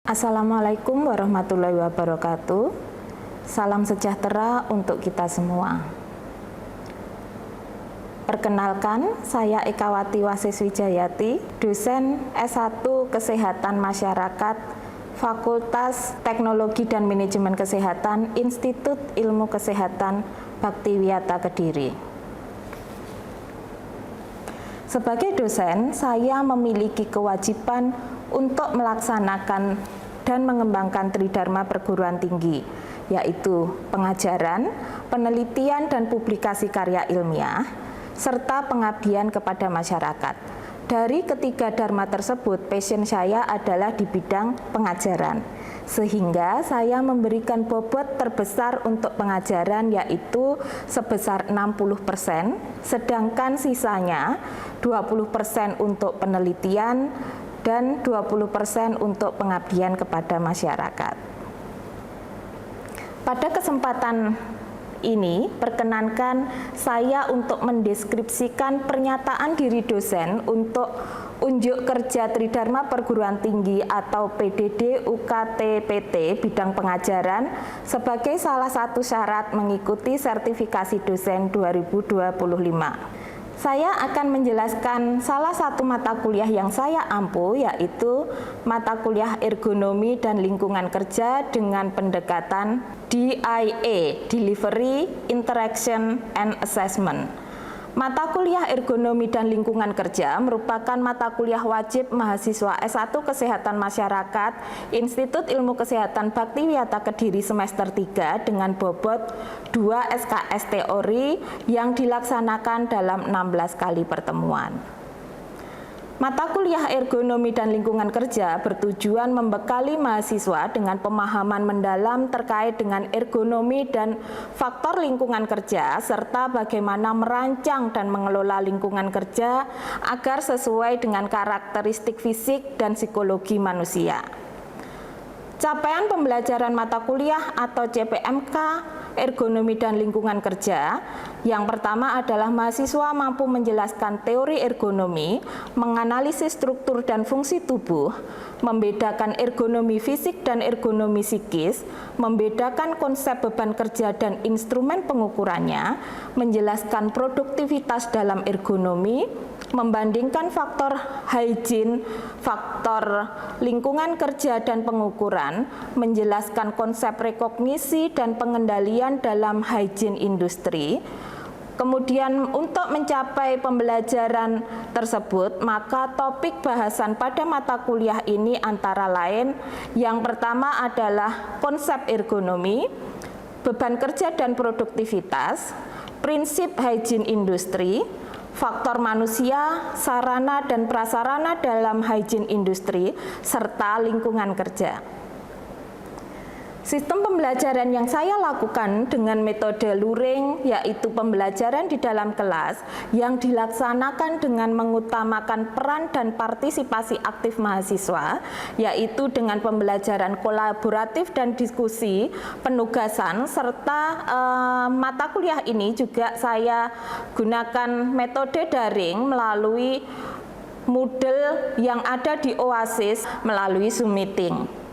Assalamualaikum warahmatullahi wabarakatuh. Salam sejahtera untuk kita semua. Perkenalkan, saya Ekawati Wasiswijayati, dosen S1 Kesehatan Masyarakat, Fakultas Teknologi dan Manajemen Kesehatan, Institut Ilmu Kesehatan Bhaktiwiyata Kediri. Sebagai dosen, saya memiliki kewajiban untuk melaksanakan dan mengembangkan Tridharma perguruan tinggi, yaitu pengajaran, penelitian dan publikasi karya ilmiah, serta pengabdian kepada masyarakat. Dari ketiga dharma tersebut, passion saya adalah di bidang pengajaran, sehingga saya memberikan bobot terbesar untuk pengajaran, yaitu sebesar 60%, sedangkan sisanya 20% untuk penelitian dan 20% untuk pengabdian kepada masyarakat. Pada kesempatan ini, perkenankan saya untuk mendeskripsikan pernyataan diri dosen untuk unjuk kerja Tridharma Perguruan Tinggi atau PDD UKT-PT bidang pengajaran sebagai salah satu syarat mengikuti sertifikasi dosen 2025. Saya akan menjelaskan salah satu mata kuliah yang saya ampu, yaitu mata kuliah ergonomi dan lingkungan kerja dengan pendekatan DIA, Delivery, Interaction, and Assessment. Mata kuliah ergonomi dan lingkungan kerja merupakan mata kuliah wajib mahasiswa S1 Kesehatan Masyarakat Institut Ilmu Kesehatan Bhaktiwiyata Kediri semester 3 dengan bobot 2 SKS teori yang dilaksanakan dalam 16 kali pertemuan. Mata kuliah ergonomi dan lingkungan kerja bertujuan membekali mahasiswa dengan pemahaman mendalam terkait dengan ergonomi dan faktor lingkungan kerja, serta bagaimana merancang dan mengelola lingkungan kerja agar sesuai dengan karakteristik fisik dan psikologi manusia. Capaian pembelajaran mata kuliah atau CPMK ergonomi dan lingkungan kerja, yang pertama adalah mahasiswa mampu menjelaskan teori ergonomi, menganalisis struktur dan fungsi tubuh, membedakan ergonomi fisik dan ergonomi psikis, membedakan konsep beban kerja dan instrumen pengukurannya, menjelaskan produktivitas dalam ergonomi, membandingkan faktor hygiene, faktor lingkungan kerja dan pengukuran, menjelaskan konsep rekognisi dan pengendalian dalam hygiene industri. Kemudian untuk mencapai pembelajaran tersebut, maka topik bahasan pada mata kuliah ini antara lain, yang pertama adalah konsep ergonomi, beban kerja dan produktivitas, prinsip hygiene industri, faktor manusia, sarana dan prasarana dalam hygiene industri, serta lingkungan kerja. Sistem pembelajaran yang saya lakukan dengan metode luring, yaitu pembelajaran di dalam kelas yang dilaksanakan dengan mengutamakan peran dan partisipasi aktif mahasiswa, yaitu dengan pembelajaran kolaboratif dan diskusi, penugasan, serta mata kuliah ini juga saya gunakan metode daring melalui Moodle yang ada di Oasis melalui Zoom Meeting.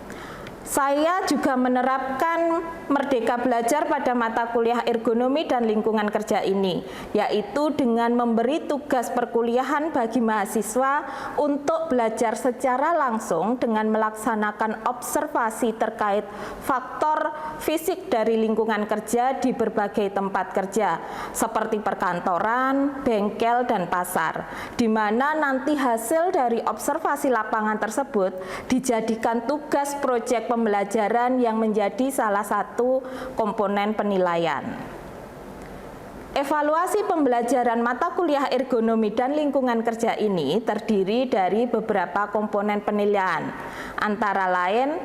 Saya juga menerapkan Merdeka Belajar pada mata kuliah ergonomi dan lingkungan kerja ini, yaitu dengan memberi tugas perkuliahan bagi mahasiswa untuk belajar secara langsung dengan melaksanakan observasi terkait faktor fisik dari lingkungan kerja di berbagai tempat kerja, seperti perkantoran, bengkel, dan pasar, di mana nanti hasil dari observasi lapangan tersebut dijadikan tugas proyek pembelajaran yang menjadi salah satu komponen penilaian. Evaluasi pembelajaran mata kuliah ergonomi dan lingkungan kerja ini terdiri dari beberapa komponen penilaian, antara lain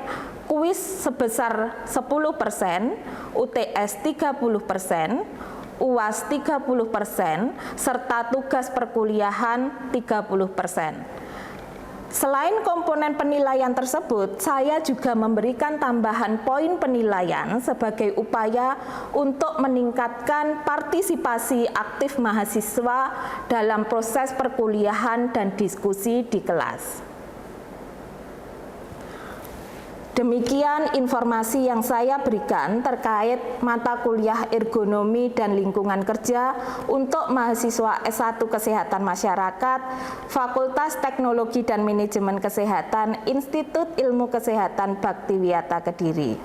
kuis sebesar 10%, UTS 30%, UAS 30%, serta tugas perkuliahan 30%. Selain komponen penilaian tersebut, saya juga memberikan tambahan poin penilaian sebagai upaya untuk meningkatkan partisipasi aktif mahasiswa dalam proses perkuliahan dan diskusi di kelas. Demikian informasi yang saya berikan terkait mata kuliah ergonomi dan lingkungan kerja untuk mahasiswa S1 Kesehatan Masyarakat, Fakultas Teknologi dan Manajemen Kesehatan, Institut Ilmu Kesehatan Bhaktiwiyata Kediri.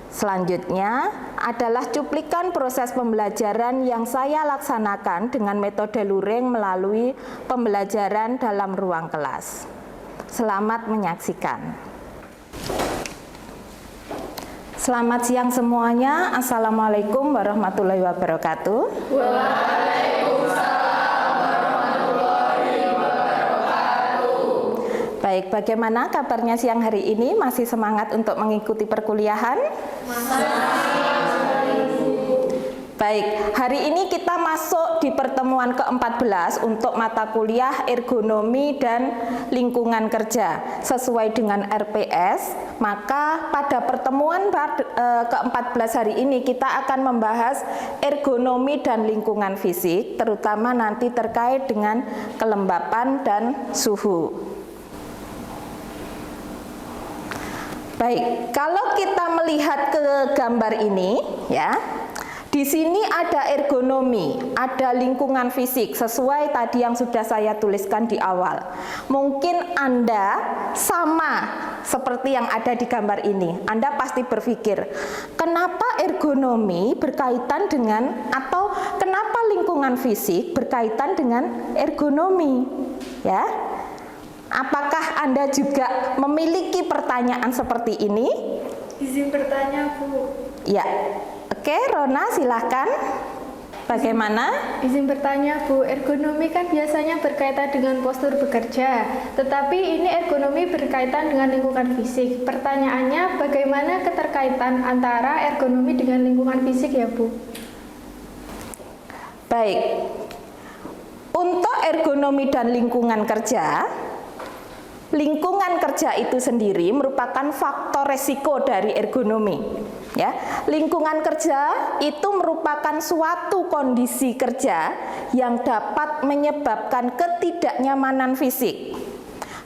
Selanjutnya adalah cuplikan proses pembelajaran yang saya laksanakan dengan metode luring melalui pembelajaran dalam ruang kelas. Selamat menyaksikan. Selamat siang semuanya. Assalamualaikum warahmatullahi wabarakatuh. Waalaikumsalam warahmatullahi wabarakatuh. Baik, bagaimana kabarnya siang hari ini? Masih semangat untuk mengikuti perkuliahan? Baik, hari ini kita masuk di pertemuan ke-14 untuk mata kuliah ergonomi dan lingkungan kerja. Sesuai dengan RPS, maka pada pertemuan ke-14 hari ini kita akan membahas ergonomi dan lingkungan fisik, terutama nanti terkait dengan kelembapan dan suhu. Baik, kalau kita melihat ke gambar ini, ya. Di sini ada ergonomi, ada lingkungan fisik, sesuai tadi yang sudah saya tuliskan di awal. Mungkin Anda sama seperti yang ada di gambar ini. Anda pasti berpikir, kenapa ergonomi berkaitan dengan, atau kenapa lingkungan fisik berkaitan dengan ergonomi? Ya, apakah Anda juga memiliki pertanyaan seperti ini? Izin bertanya, Bu. Ya. Oke, Rona silahkan. Bagaimana? Izin bertanya, Bu. Ergonomi kan biasanya berkaitan dengan postur bekerja, tetapi ini ergonomi berkaitan dengan lingkungan fisik. Pertanyaannya, bagaimana keterkaitan antara ergonomi dengan lingkungan fisik ya, Bu? Baik. Untuk ergonomi dan lingkungan kerja itu sendiri merupakan faktor resiko dari ergonomi. Ya, lingkungan kerja itu merupakan suatu kondisi kerja yang dapat menyebabkan ketidaknyamanan fisik.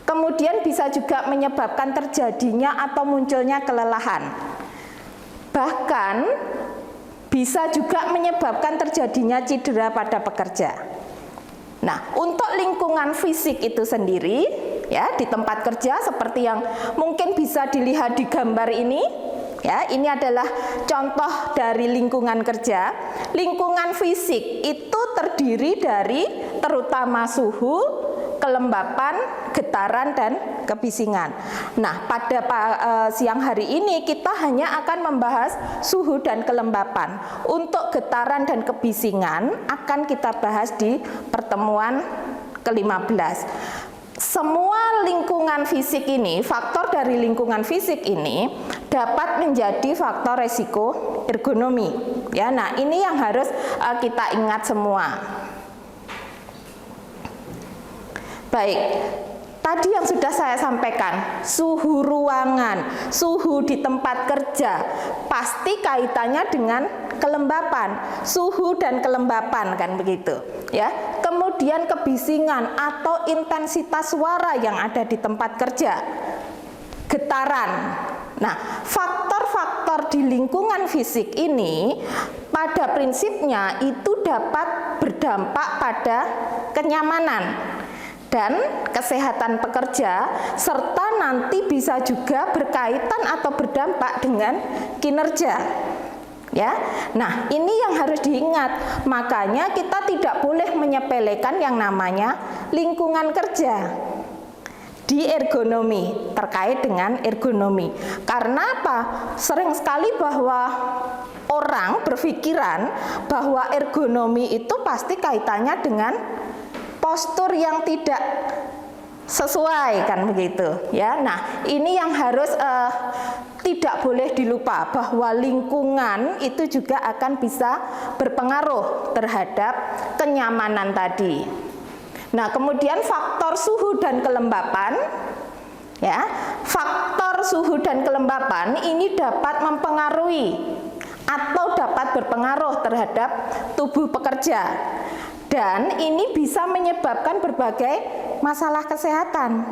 Kemudian bisa juga menyebabkan terjadinya atau munculnya kelelahan. Bahkan bisa juga menyebabkan terjadinya cedera pada pekerja. Nah, untuk lingkungan fisik itu sendiri, ya, di tempat kerja seperti yang mungkin bisa dilihat di gambar ini. Ya, ini adalah contoh dari lingkungan kerja. Lingkungan fisik itu terdiri dari terutama suhu, kelembapan, getaran, dan kebisingan. Nah, pada siang hari ini kita hanya akan membahas suhu dan kelembapan. Untuk getaran dan kebisingan akan kita bahas di pertemuan ke-15. Semua lingkungan fisik ini, faktor dari lingkungan fisik ini dapat menjadi faktor resiko ergonomi. Ya, nah ini yang harus kita ingat semua. Baik, tadi yang sudah saya sampaikan, suhu ruangan, suhu di tempat kerja, pasti kaitannya dengan kelembapan, suhu dan kelembapan, kan begitu, ya. Kemudian kebisingan atau intensitas suara yang ada di tempat kerja, getaran. Nah, faktor-faktor di lingkungan fisik ini pada prinsipnya itu dapat berdampak pada kenyamanan dan kesehatan pekerja, serta nanti bisa juga berkaitan atau berdampak dengan kinerja. Ya, nah ini yang harus diingat. Makanya kita tidak boleh menyepelekan yang namanya lingkungan kerja di ergonomi, terkait dengan ergonomi. Karena apa? Sering sekali bahwa orang berpikiran bahwa ergonomi itu pasti kaitannya dengan postur yang tidak sesuai, kan begitu ya. Nah, ini yang harus tidak boleh dilupa, bahwa lingkungan itu juga akan bisa berpengaruh terhadap kenyamanan tadi. Nah, kemudian faktor suhu dan kelembapan, ya, faktor suhu dan kelembapan ini dapat mempengaruhi atau dapat berpengaruh terhadap tubuh pekerja, dan ini bisa menyebabkan berbagai masalah kesehatan.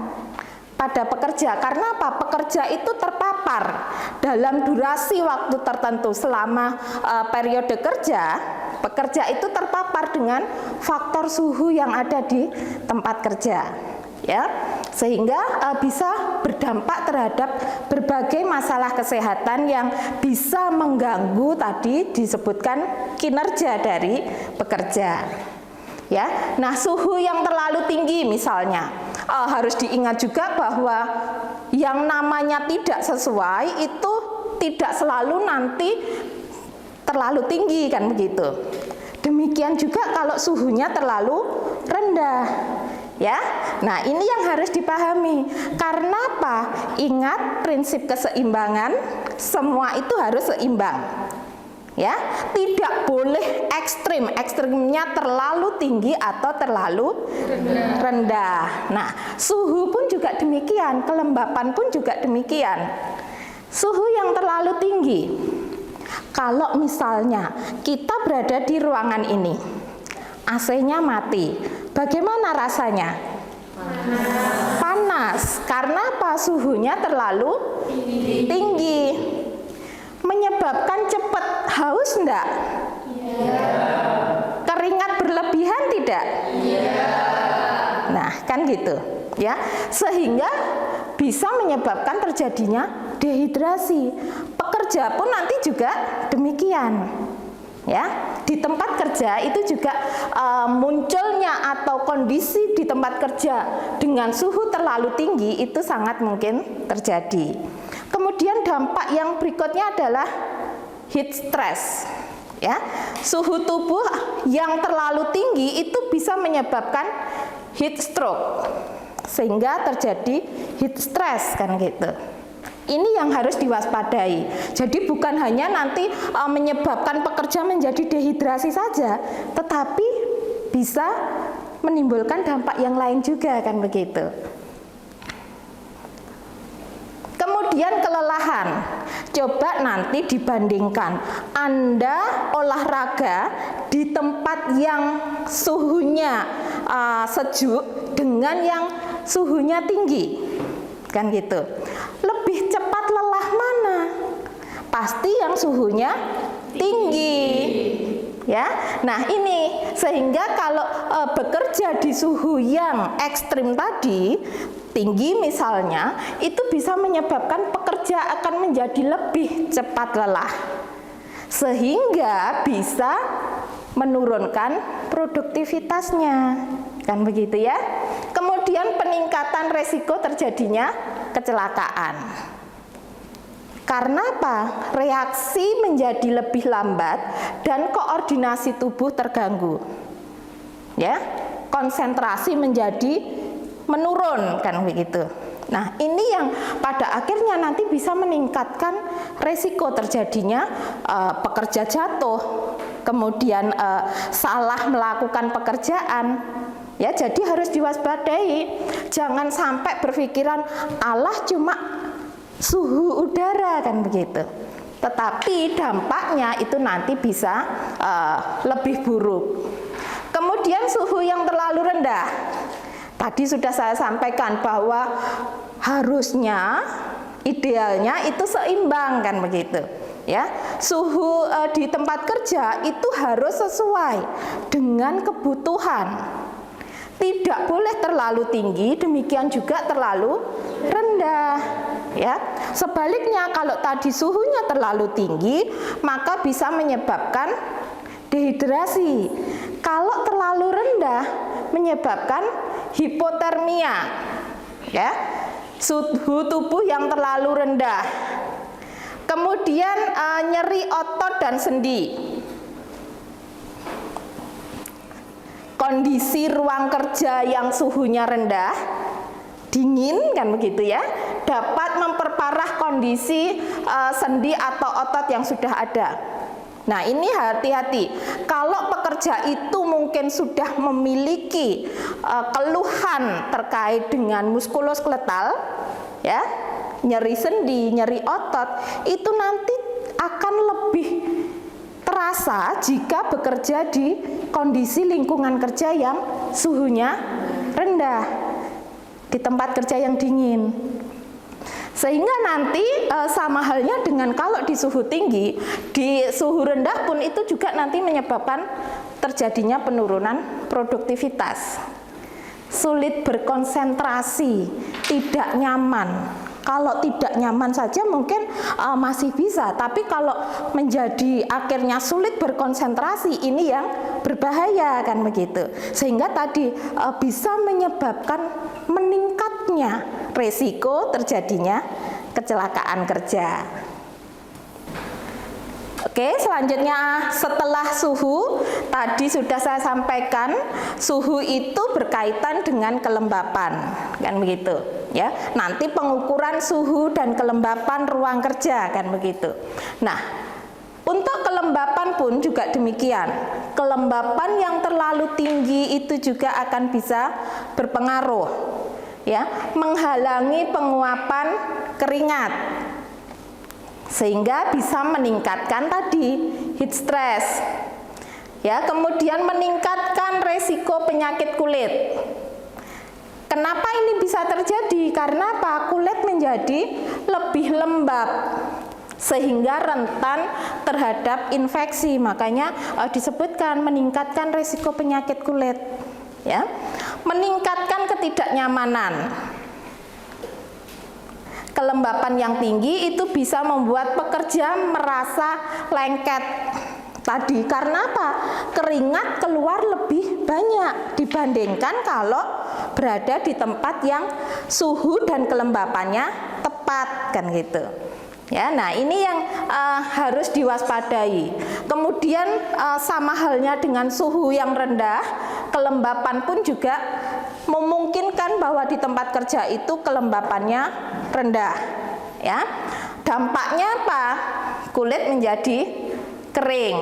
pada pekerja. Karena apa? Pekerja itu terpapar dalam durasi waktu tertentu selama periode kerja. Pekerja itu terpapar dengan faktor suhu yang ada di tempat kerja, ya, sehingga bisa berdampak terhadap berbagai masalah kesehatan yang bisa mengganggu tadi disebutkan kinerja dari pekerja. Ya, nah suhu yang terlalu tinggi misalnya harus diingat juga bahwa yang namanya tidak sesuai itu tidak selalu nanti terlalu tinggi kan begitu. Demikian juga kalau suhunya terlalu rendah. Ya, nah ini yang harus dipahami. Karena apa? Ingat prinsip keseimbangan, semua itu harus seimbang. Ya, tidak boleh ekstrim, ekstrimnya terlalu tinggi atau terlalu rendah. Nah, suhu pun juga demikian, kelembapan pun juga demikian. Suhu yang terlalu tinggi, kalau misalnya kita berada di ruangan ini, AC-nya mati, bagaimana rasanya? Panas. Karena apa? Suhunya terlalu tinggi. Menyebabkan cepat haus enggak? Iya. Keringat berlebihan tidak? Iya. Nah, kan gitu, ya. Sehingga bisa menyebabkan terjadinya dehidrasi. Pekerja pun nanti juga demikian. Ya, di tempat kerja itu juga munculnya atau kondisi di tempat kerja dengan suhu terlalu tinggi itu sangat mungkin terjadi. Kemudian dampak yang berikutnya adalah heat stress. Ya, suhu tubuh yang terlalu tinggi itu bisa menyebabkan heat stroke, sehingga terjadi heat stress kan gitu. Ini yang harus diwaspadai. Jadi bukan hanya nanti menyebabkan pekerja menjadi dehidrasi saja, tetapi bisa menimbulkan dampak yang lain juga kan begitu. Kemudian kelelahan. Coba nanti dibandingkan Anda olahraga di tempat yang suhunya sejuk dengan yang suhunya tinggi. Kan gitu. Lebih cepat lelah mana? Pasti yang suhunya tinggi. Ya. Nah, ini sehingga kalau bekerja di suhu yang ekstrim tadi, tinggi misalnya, itu bisa menyebabkan pekerja akan menjadi lebih cepat lelah. Sehingga bisa menurunkan produktivitasnya. Kan begitu ya. Kemudian peningkatan resiko terjadinya kecelakaan. Karena apa? Reaksi menjadi lebih lambat dan koordinasi tubuh terganggu. Ya, konsentrasi menjadi menurun kan begitu. Nah, ini yang pada akhirnya nanti bisa meningkatkan resiko terjadinya pekerja jatuh, kemudian salah melakukan pekerjaan. Ya, jadi harus diwaspadai. Jangan sampai berpikiran Allah cuma suhu udara kan begitu. Tetapi dampaknya itu nanti bisa lebih buruk. Kemudian suhu yang terlalu rendah. Tadi sudah saya sampaikan bahwa harusnya idealnya itu seimbang kan begitu. Ya, suhu di tempat kerja itu harus sesuai dengan kebutuhan. Tidak boleh terlalu tinggi, demikian juga terlalu rendah. Ya, sebaliknya kalau tadi suhunya terlalu tinggi, maka bisa menyebabkan dehidrasi. Kalau terlalu rendah, menyebabkan hipotermia. Ya, suhu tubuh yang terlalu rendah. Kemudian nyeri otot dan sendi. Kondisi ruang kerja yang suhunya rendah, dingin kan begitu ya, dapat memperparah kondisi sendi atau otot yang sudah ada. Nah, ini hati-hati. Kalau pekerja itu mungkin sudah memiliki keluhan terkait dengan muskuloskeletal, ya, nyeri sendi, nyeri otot, itu nanti akan lebih terasa jika bekerja di kondisi lingkungan kerja yang suhunya rendah. di tempat kerja yang dingin. Sehingga nanti sama halnya dengan kalau di suhu tinggi, di suhu rendah pun itu juga nanti menyebabkan terjadinya penurunan produktivitas. Sulit berkonsentrasi, tidak nyaman. Kalau tidak nyaman saja mungkin masih bisa, tapi kalau menjadi akhirnya sulit berkonsentrasi, ini yang berbahaya kan begitu. Sehingga tadi bisa menyebabkan meningkatnya resiko terjadinya kecelakaan kerja. Oke, selanjutnya setelah suhu, tadi sudah saya sampaikan, suhu itu berkaitan dengan kelembapan, kan begitu, ya. Nanti pengukuran suhu dan kelembapan ruang kerja, kan begitu. Nah, untuk kelembapan pun juga demikian. Kelembapan yang terlalu tinggi itu juga akan bisa berpengaruh, ya, menghalangi penguapan keringat, sehingga bisa meningkatkan tadi heat stress, ya, kemudian meningkatkan resiko penyakit kulit. Kenapa ini bisa terjadi? Karena apa? Kulit menjadi lebih lembab sehingga rentan terhadap infeksi. Makanya disebutkan meningkatkan resiko penyakit kulit, ya. Meningkatkan ketidaknyamanan. Kelembapan yang tinggi itu bisa membuat pekerja merasa lengket tadi. Karena apa? Keringat keluar lebih banyak dibandingkan kalau berada di tempat yang suhu dan kelembapannya tepat, kan gitu. Ya, nah ini yang harus diwaspadai. Kemudian sama halnya dengan suhu yang rendah, kelembapan pun juga memungkinkan bahwa di tempat kerja itu kelembapannya rendah, ya. Dampaknya apa? Kulit menjadi kering,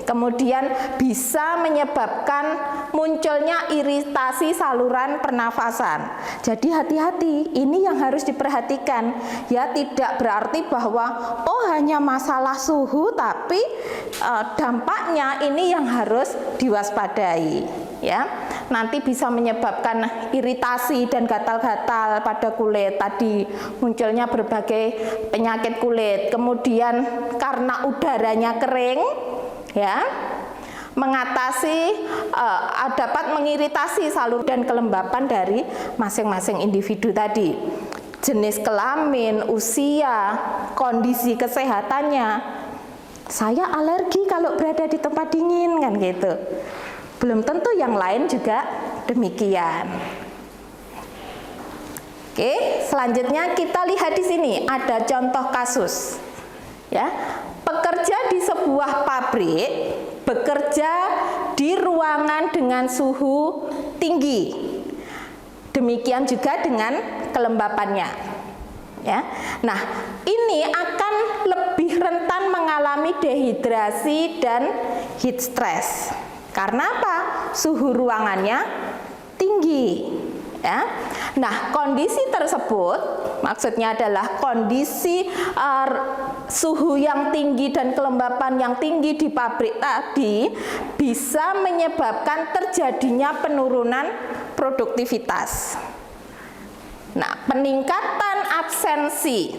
kemudian bisa menyebabkan munculnya iritasi saluran pernafasan. Jadi hati-hati, ini yang harus diperhatikan, ya. Tidak berarti bahwa hanya masalah suhu, tapi dampaknya ini yang harus diwaspadai, ya. Nanti bisa menyebabkan iritasi dan gatal-gatal pada kulit, tadi munculnya berbagai penyakit kulit. Kemudian karena udaranya kering, ya, dapat mengiritasi saluran dan kelembapan dari masing-masing individu tadi. Jenis kelamin, usia, kondisi kesehatannya. Saya alergi kalau berada di tempat dingin, kan gitu. Belum tentu yang lain juga demikian. Oke, selanjutnya kita lihat di sini ada contoh kasus, ya. Pekerja di sebuah pabrik bekerja di ruangan dengan suhu tinggi. Demikian juga dengan kelembapannya, ya. Nah, ini akan lebih rentan mengalami dehidrasi dan heat stress. Karena apa? Suhu ruangannya tinggi, ya. Nah, kondisi tersebut maksudnya adalah kondisi suhu yang tinggi dan kelembapan yang tinggi di pabrik tadi bisa menyebabkan terjadinya penurunan produktivitas. Nah, peningkatan absensi.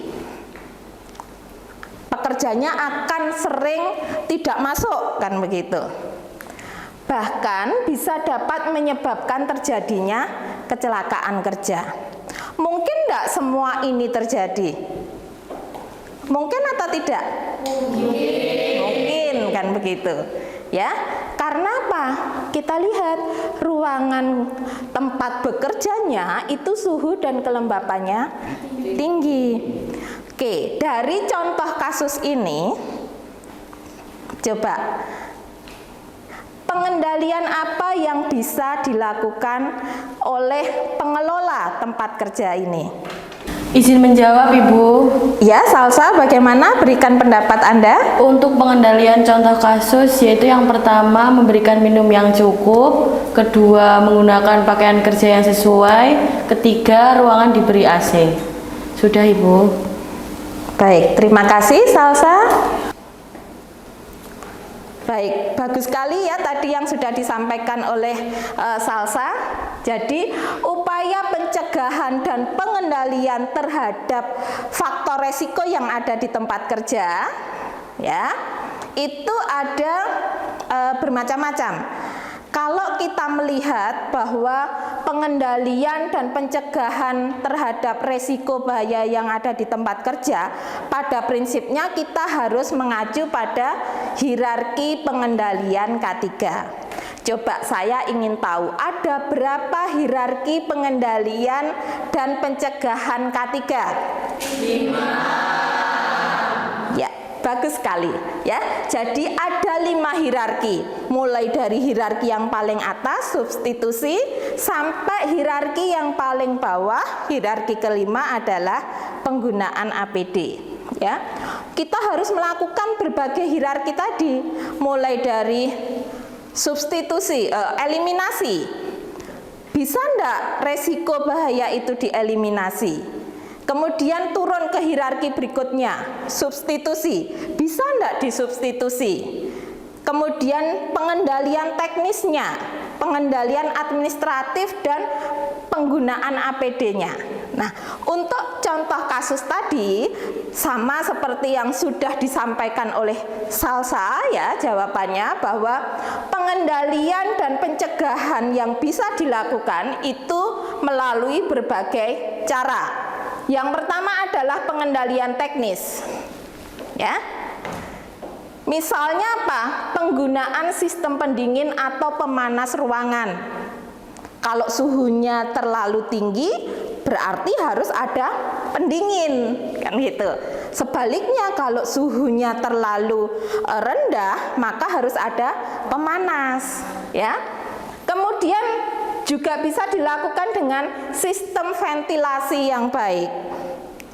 Pekerjanya akan sering tidak masuk, kan begitu. Bahkan bisa dapat menyebabkan terjadinya kecelakaan kerja. Mungkin tidak semua ini terjadi? Mungkin atau tidak? Mungkin, kan begitu, ya. Karena apa? Kita lihat ruangan tempat bekerjanya itu suhu dan kelembapannya tinggi. Oke, dari contoh kasus ini, coba pengendalian apa yang bisa dilakukan oleh pengelola tempat kerja ini? Izin menjawab, Ibu. Ya, Salsa, bagaimana? Berikan pendapat Anda. Untuk pengendalian contoh kasus, yaitu yang pertama memberikan minum yang cukup, kedua menggunakan pakaian kerja yang sesuai, ketiga ruangan diberi AC. Sudah, Ibu. Baik, terima kasih Salsa. Baik, bagus sekali ya tadi yang sudah disampaikan oleh Salsa. Jadi upaya pencegahan dan pengendalian terhadap faktor resiko yang ada di tempat kerja, ya, itu ada bermacam-macam. Kalau kita melihat bahwa pengendalian dan pencegahan terhadap resiko bahaya yang ada di tempat kerja, pada prinsipnya kita harus mengacu pada hierarki pengendalian K3. Coba saya ingin tahu, ada berapa hierarki pengendalian dan pencegahan K3? 5. Ya, bagus sekali ya. Jadi ada 5 hierarki, mulai dari hierarki yang paling atas substitusi sampai hierarki yang paling bawah, hierarki kelima adalah penggunaan APD. Ya, kita harus melakukan berbagai hierarki tadi, mulai dari substitusi, eliminasi. Bisa enggak resiko bahaya itu dieliminasi? Kemudian turun ke hierarki berikutnya, substitusi. Bisa enggak disubstitusi? Kemudian pengendalian teknisnya, pengendalian administratif dan penggunaan APD-nya. Nah, untuk contoh kasus tadi sama seperti yang sudah disampaikan oleh Salsa ya, jawabannya bahwa pengendalian dan pencegahan yang bisa dilakukan itu melalui berbagai cara. Yang pertama adalah pengendalian teknis. Ya. Misalnya apa? Penggunaan sistem pendingin atau pemanas ruangan. Kalau suhunya terlalu tinggi, berarti harus ada pendingin, kan gitu. Sebaliknya kalau suhunya terlalu rendah, maka harus ada pemanas, ya. Kemudian juga bisa dilakukan dengan sistem ventilasi yang baik.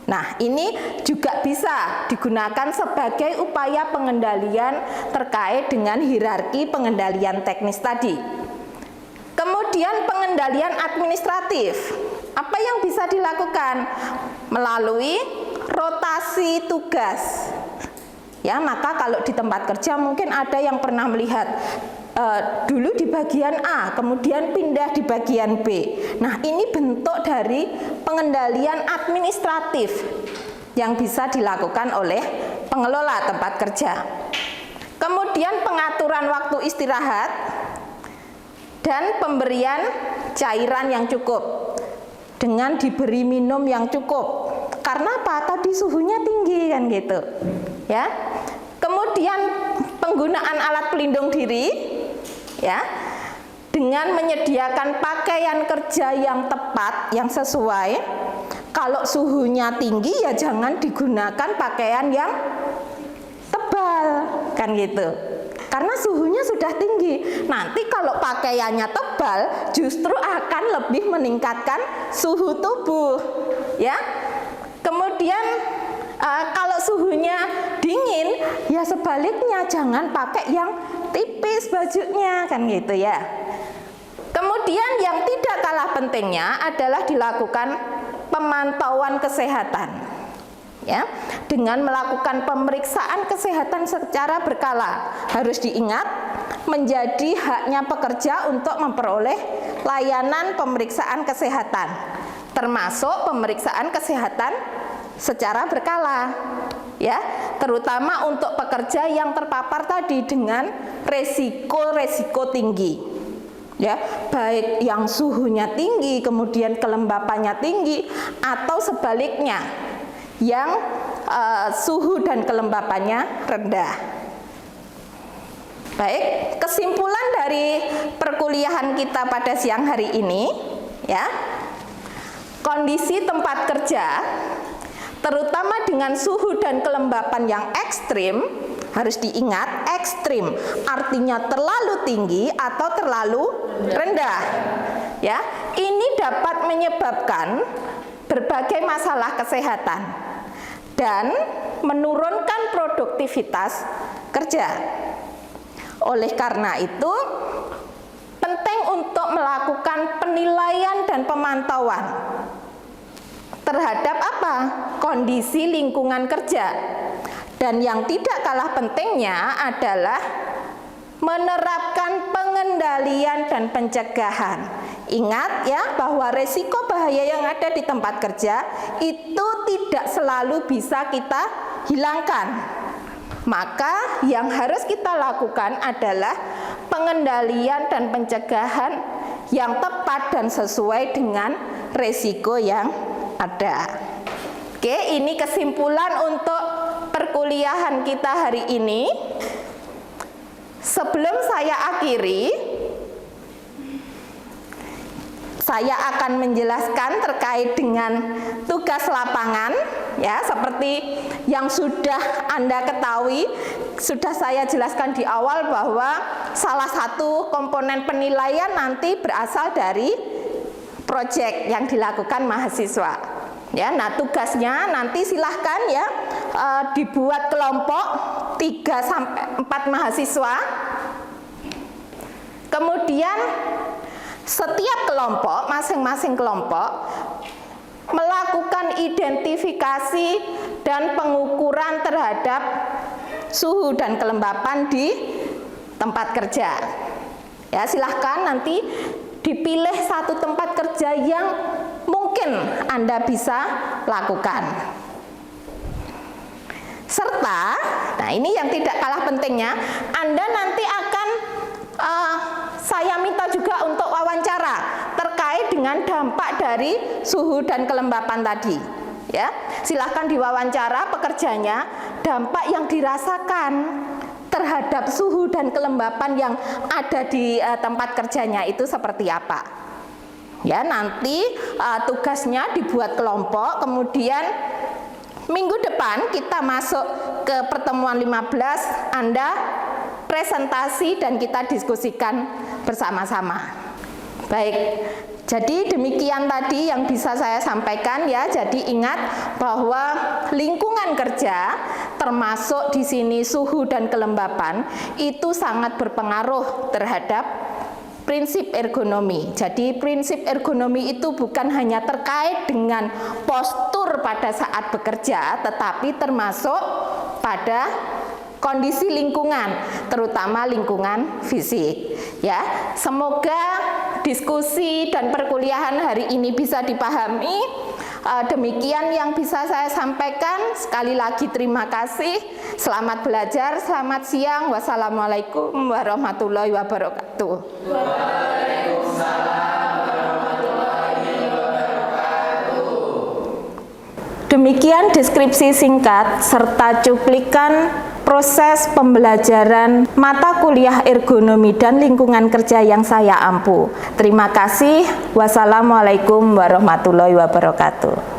Nah, ini juga bisa digunakan sebagai upaya pengendalian terkait dengan hierarki pengendalian teknis tadi. Kemudian pengendalian administratif. Apa yang bisa dilakukan? Melalui rotasi tugas. Ya, maka kalau di tempat kerja mungkin ada yang pernah melihat dulu di bagian A, kemudian pindah di bagian B. Nah, ini bentuk dari pengendalian administratif yang bisa dilakukan oleh pengelola tempat kerja. Kemudian pengaturan waktu istirahat dan pemberian cairan yang cukup dengan diberi minum yang cukup. Karena apa? Tadi suhunya tinggi kan gitu. Ya. Kemudian penggunaan alat pelindung diri ya, dengan menyediakan pakaian kerja yang tepat, yang sesuai. Kalau suhunya tinggi ya jangan digunakan pakaian yang tebal, kan gitu. Karena suhunya sudah tinggi. Nanti kalau pakaiannya tebal justru akan lebih meningkatkan suhu tubuh, ya. Kemudian kalau suhunya dingin, ya sebaliknya jangan pakai yang tipis bajunya, kan gitu ya. Kemudian yang tidak kalah pentingnya adalah dilakukan pemantauan kesehatan, ya, dengan melakukan pemeriksaan kesehatan secara berkala. Harus diingat, menjadi haknya pekerja untuk memperoleh layanan pemeriksaan kesehatan, termasuk pemeriksaan kesehatan secara berkala, ya, terutama untuk pekerja yang terpapar tadi dengan resiko-resiko tinggi, ya, baik yang suhunya tinggi kemudian kelembapannya tinggi atau sebaliknya yang suhu dan kelembapannya rendah. Baik, kesimpulan dari perkuliahan kita pada siang hari ini, ya, kondisi tempat kerja terutama dengan suhu dan kelembapan yang ekstrim, harus diingat ekstrim artinya terlalu tinggi atau terlalu rendah, ya, ini dapat menyebabkan berbagai masalah kesehatan dan menurunkan produktivitas kerja. Oleh karena itu penting untuk melakukan penilaian dan pemantauan terhadap apa? Kondisi lingkungan kerja. Dan yang tidak kalah pentingnya adalah menerapkan pengendalian dan pencegahan. Ingat ya bahwa resiko bahaya yang ada di tempat kerja itu tidak selalu bisa kita hilangkan. Maka yang harus kita lakukan adalah pengendalian dan pencegahan yang tepat dan sesuai dengan resiko yang ada. Oke, ini kesimpulan untuk perkuliahan kita hari ini. Sebelum saya akhiri, saya akan menjelaskan terkait dengan tugas lapangan, ya, seperti yang sudah Anda ketahui, sudah saya jelaskan di awal bahwa salah satu komponen penilaian nanti berasal dari proyek yang dilakukan mahasiswa. Ya, nah tugasnya nanti silahkan ya dibuat kelompok 3 sampai 4 mahasiswa. Kemudian setiap kelompok, masing-masing kelompok melakukan identifikasi dan pengukuran terhadap suhu dan kelembapan di tempat kerja. Ya, silahkan nanti dipilih satu tempat kerja yang mungkin Anda bisa lakukan. Serta, nah ini yang tidak kalah pentingnya, Anda nanti akan saya minta juga untuk wawancara terkait dengan dampak dari suhu dan kelembapan tadi. Ya, silahkan diwawancara pekerjanya, dampak yang dirasakan terhadap suhu dan kelembapan yang ada di tempat kerjanya itu seperti apa. Ya, nanti tugasnya dibuat kelompok, kemudian minggu depan kita masuk ke pertemuan 15, Anda presentasi dan kita diskusikan bersama-sama. Baik, jadi demikian tadi yang bisa saya sampaikan ya. Jadi ingat bahwa lingkungan kerja termasuk di sini suhu dan kelembapan itu sangat berpengaruh terhadap prinsip ergonomi. Jadi prinsip ergonomi itu bukan hanya terkait dengan postur pada saat bekerja, tetapi termasuk pada kondisi lingkungan, terutama lingkungan fisik. Ya, semoga diskusi dan perkuliahan hari ini bisa dipahami. Demikian yang bisa saya sampaikan. Sekali lagi terima kasih. Selamat belajar, selamat siang. Wassalamualaikum warahmatullahi wabarakatuh. Waalaikumsalam warahmatullahi wabarakatuh. Demikian deskripsi singkat serta cuplikan proses pembelajaran mata kuliah ergonomi dan lingkungan kerja yang saya ampu. Terima kasih. Wassalamualaikum warahmatullahi wabarakatuh.